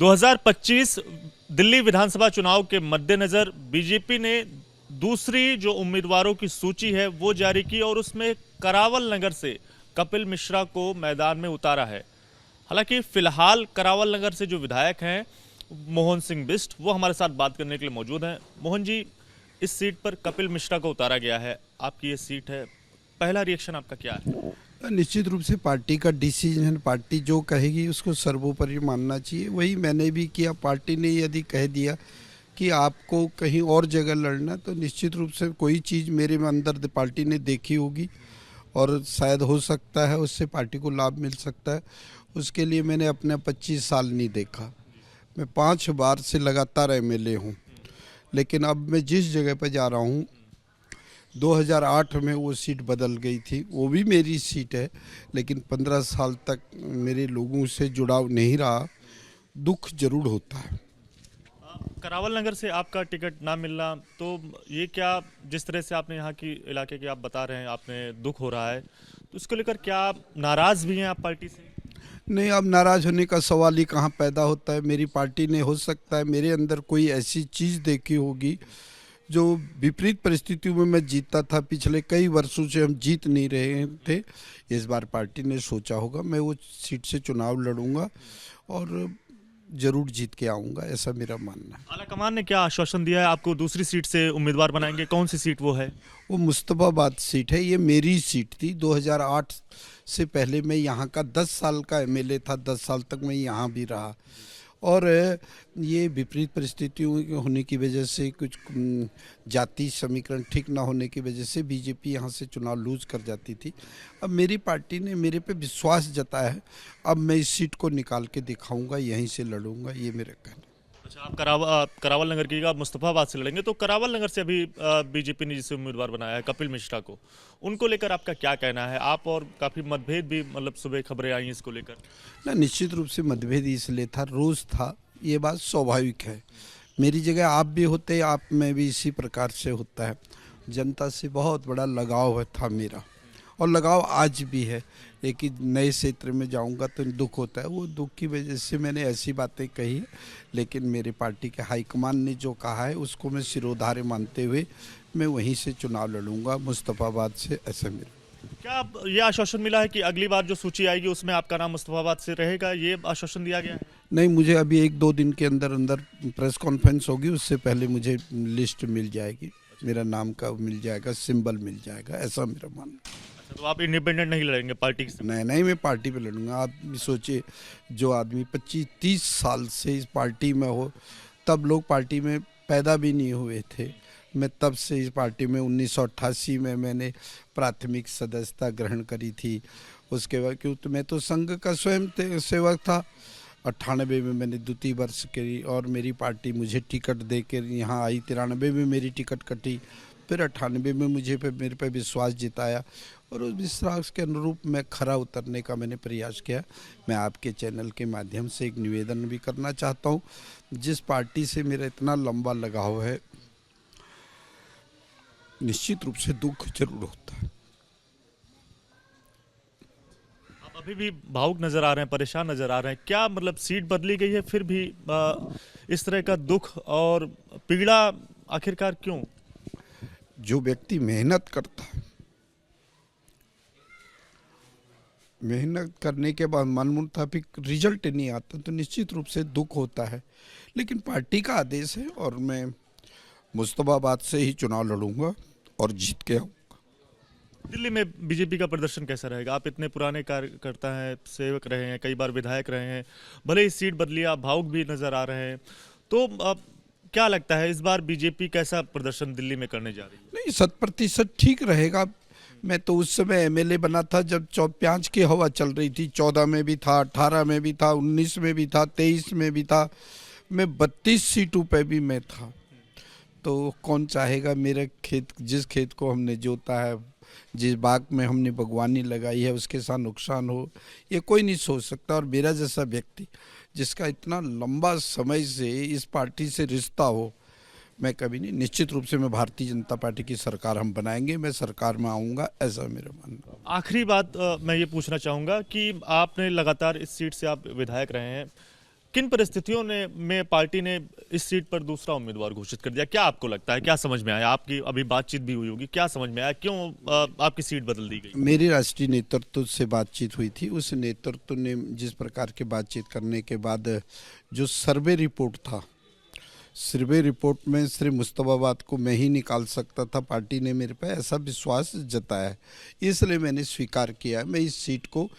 2025 दिल्ली विधानसभा चुनाव के मद्देनजर बीजेपी ने दूसरी जो उम्मीदवारों की सूची है वो जारी की और उसमें करावल नगर से कपिल मिश्रा को मैदान में उतारा है। हालांकि फिलहाल करावल नगर से जो विधायक हैं मोहन सिंह बिष्ट वो हमारे साथ बात करने के लिए मौजूद हैं। मोहन जी, इस सीट पर कपिल मिश्रा को उतारा गया है, आपकी ये सीट है, पहला रिएक्शन आपका क्या है? निश्चित रूप से पार्टी का डिसीजन, पार्टी जो कहेगी उसको सर्वोपरि मानना चाहिए। वही मैंने भी किया। पार्टी ने यदि कह दिया कि आपको कहीं और जगह लड़ना, तो निश्चित रूप से कोई चीज़ मेरे में अंदर पार्टी ने देखी होगी और शायद हो सकता है उससे पार्टी को लाभ मिल सकता है। उसके लिए मैंने अपने 25 साल नहीं देखा। मैं 5 बार से लगातार एमएलए हूँ, लेकिन अब मैं जिस जगह पर जा रहा हूँ 2008 में वो सीट बदल गई थी, वो भी मेरी सीट है, लेकिन 15 साल तक मेरे लोगों से जुड़ाव नहीं रहा। दुख जरूर होता है। करावल नगर से आपका टिकट ना मिलना, तो ये क्या, जिस तरह से आपने यहाँ की इलाके के आप बता रहे हैं, आपने दुख हो रहा है, तो इसको लेकर क्या आप नाराज भी हैं आप पार्टी से? नहीं, अब नाराज होने का सवाल ही कहाँ पैदा होता है। मेरी पार्टी ने, हो सकता है मेरे अंदर कोई ऐसी चीज़ देखी होगी जो विपरीत परिस्थितियों में मैं जीता था। पिछले कई वर्षों से हम जीत नहीं रहे थे। इस बार पार्टी ने सोचा होगा मैं वो सीट से चुनाव लड़ूंगा और जरूर जीत के आऊंगा, ऐसा मेरा मानना है। आलाकमान ने क्या आश्वासन दिया है आपको, दूसरी सीट से उम्मीदवार बनाएंगे? कौन सी सीट वो है? वो मुस्तफाबाद सीट है। ये मेरी सीट थी। 2008 से पहले मैं यहाँ का 10 साल का एमएलए था। 10 साल तक मैं यहाँ भी रहा और ये विपरीत परिस्थितियों होने की वजह से, कुछ जाति समीकरण ठीक ना होने की वजह से बीजेपी यहाँ से चुनाव लूज कर जाती थी। अब मेरी पार्टी ने मेरे पे विश्वास जताया है। अब मैं इस सीट को निकाल के दिखाऊंगा, यहीं से लड़ूंगा, ये मेरा कहना। अच्छा, आप करावल नगर की, आप मुस्तफाबाद से लड़ेंगे, तो करावल नगर से अभी बीजेपी ने जिसे उम्मीदवार बनाया है कपिल मिश्रा को, उनको लेकर आपका क्या कहना है? आप और काफ़ी मतभेद भी, मतलब सुबह खबरें आई इसको लेकर। ना, निश्चित रूप से मतभेद इसलिए था, रोज़ था, ये बात स्वाभाविक है। मेरी जगह आप भी होते, आप में भी इसी प्रकार से होता है। जनता से बहुत बड़ा लगाव था मेरा और लगाव आज भी है, लेकिन नए क्षेत्र में जाऊंगा तो दुख होता है। वो दुख की वजह से मैंने ऐसी बातें कही है, लेकिन मेरे पार्टी के हाईकमान ने जो कहा है उसको मैं सिरोधार्य मानते हुए मैं वहीं से चुनाव लड़ूंगा, मुस्तफाबाद से। ऐसा मेरा। क्या ये आश्वासन मिला है कि अगली बार जो सूची आएगी उसमें आपका नाम मुस्तफाबाद से रहेगा, ये आश्वासन दिया गया है? नहीं, मुझे अभी 1-2 दिन के अंदर अंदर प्रेस कॉन्फ्रेंस होगी, उससे पहले मुझे लिस्ट मिल जाएगी, मेरा नाम का मिल जाएगा, सिंबल मिल जाएगा, ऐसा मेरा मानना। तो आप इंडिपेंडेंट नहीं लड़ेंगे पार्टी से? नहीं, मैं पार्टी पे लड़ूंगा। आप सोचिए, जो आदमी 25-30 साल से इस पार्टी में हो, तब लोग पार्टी में पैदा भी नहीं हुए थे। मैं तब से इस पार्टी में 1988 में मैंने प्राथमिक सदस्यता ग्रहण करी थी। उसके बाद क्योंकि मैं तो संघ का स्वयं सेवक था। 98 में मैंने द्वितीय वर्ष करी और मेरी पार्टी मुझे टिकट दे कर यहाँ आई। 93 में मेरी टिकट कटी, फिर 98 में मेरे पे विश्वास जिताया और उस विश्वास के अनुरूप मैं खरा उतरने का मैंने प्रयास किया। मैं आपके चैनल के माध्यम से एक निवेदन भी करना चाहता हूँ। जिस पार्टी से मेरा इतना लंबा लगाव है, निश्चित रूप से दुख जरूर होता है। आप अभी भी भावुक नजर आ रहे हैं, परेशान नजर आ रहे हैं, क्या मतलब सीट बदली गई है फिर भी इस तरह का दुख और पीड़ा आखिरकार क्यों? जो व्यक्ति मेहनत करता है, मेहनत करने के बाद मन मुताबिक रिजल्ट नहीं आता, तो निश्चित रूप से दुख होता है। लेकिन पार्टी का आदेश है और मैं मुस्तफाबाद से ही चुनाव लड़ूंगा और जीत के आऊँगा। दिल्ली में बीजेपी का प्रदर्शन कैसा रहेगा? आप इतने पुराने कार्यकर्ता हैं, सेवक रहे हैं, कई बार विधायक रहे हैं, भले ही सीट बदली, आप भावुक भी नजर आ रहे हैं, तो अब क्या लगता है इस बार बीजेपी कैसा प्रदर्शन दिल्ली में करने जा रही है? नहीं, 100% ठीक रहेगा। मैं तो उस समय एमएलए बना था जब प्याज की हवा चल रही थी। 14 में भी था, 18 में भी था, 19 में भी था, 23 में भी था। मैं 32 सीटों पे भी मैं था। तो कौन चाहेगा मेरे खेत, जिस खेत को हमने जोता है, जिस बाग में हमने बागवानी लगाई है, उसके साथ नुकसान हो, ये कोई नहीं सोच सकता। और मेरा जैसा व्यक्ति जिसका इतना लंबा समय से इस पार्टी से रिश्ता हो, मैं कभी नहीं। निश्चित रूप से मैं भारतीय जनता पार्टी की सरकार हम बनाएंगे, मैं सरकार में आऊँगा, ऐसा मेरा मानना। आखिरी बात मैं ये पूछना चाहूँगा कि आपने लगातार इस सीट से आप विधायक रहे हैं, किन परिस्थितियों ने में पार्टी ने इस सीट पर दूसरा उम्मीदवार घोषित कर दिया? क्या आपको लगता है, क्या समझ में आया? आपकी अभी बातचीत भी हुई होगी, क्या समझ में आया, क्यों आपकी सीट बदल दी गई? मेरी राष्ट्रीय नेतृत्व से बातचीत हुई थी। उस नेतृत्व ने जिस प्रकार की बातचीत करने के बाद जो सर्वे रिपोर्ट था, सर्वे रिपोर्ट में श्री मुस्तफाबाद को मैं ही निकाल सकता था, पार्टी ने मेरे पे ऐसा विश्वास जताया है, इसलिए मैंने स्वीकार किया। मैं इस सीट को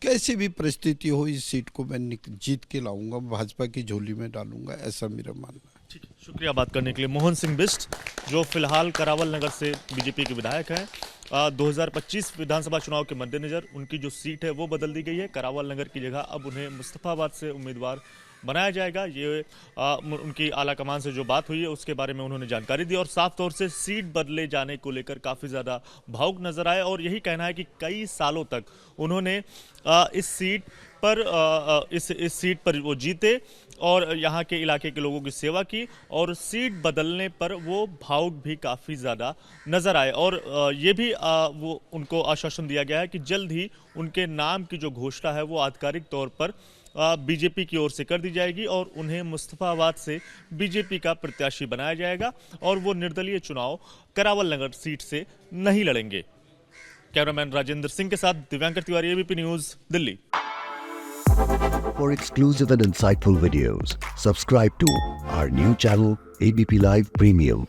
कैसी भी परिस्थिति हो, इस सीट को मैं जीत के लाऊंगा, भाजपा की झोली में डालूंगा, ऐसा मेरा मानना है। ठीक है, शुक्रिया बात करने के लिए। मोहन सिंह बिष्ट, जो फिलहाल करावल नगर से बीजेपी के विधायक हैं, 2025 विधानसभा चुनाव के मद्देनजर उनकी जो सीट है वो बदल दी गई है। करावल नगर की जगह अब उन्हें मुस्तफाबाद से उम्मीदवार बनाया जाएगा। ये उनकी आला कमान से जो बात हुई है उसके बारे में उन्होंने जानकारी दी और साफ तौर से सीट बदले जाने को लेकर काफ़ी ज़्यादा भावुक नजर आए और यही कहना है कि कई सालों तक उन्होंने इस सीट पर वो जीते और यहाँ के इलाके के लोगों की सेवा की और सीट बदलने पर वो भावुक भी काफ़ी ज़्यादा नज़र आए और ये भी वो उनको आश्वासन दिया गया है कि जल्द ही उनके नाम की जो घोषणा है वो आधिकारिक तौर पर बीजेपी की ओर से कर दी जाएगी और उन्हें मुस्तफाबाद से बीजेपी का प्रत्याशी बनाया जाएगा और वो निर्दलीय चुनाव करावल नगर सीट से नहीं लड़ेंगे। कैमरामैन राजेंद्र सिंह के साथ Divyankar Tiwari, ABP news, Delhi. For exclusive and insightful videos, subscribe to our new channel ABP Live Premium.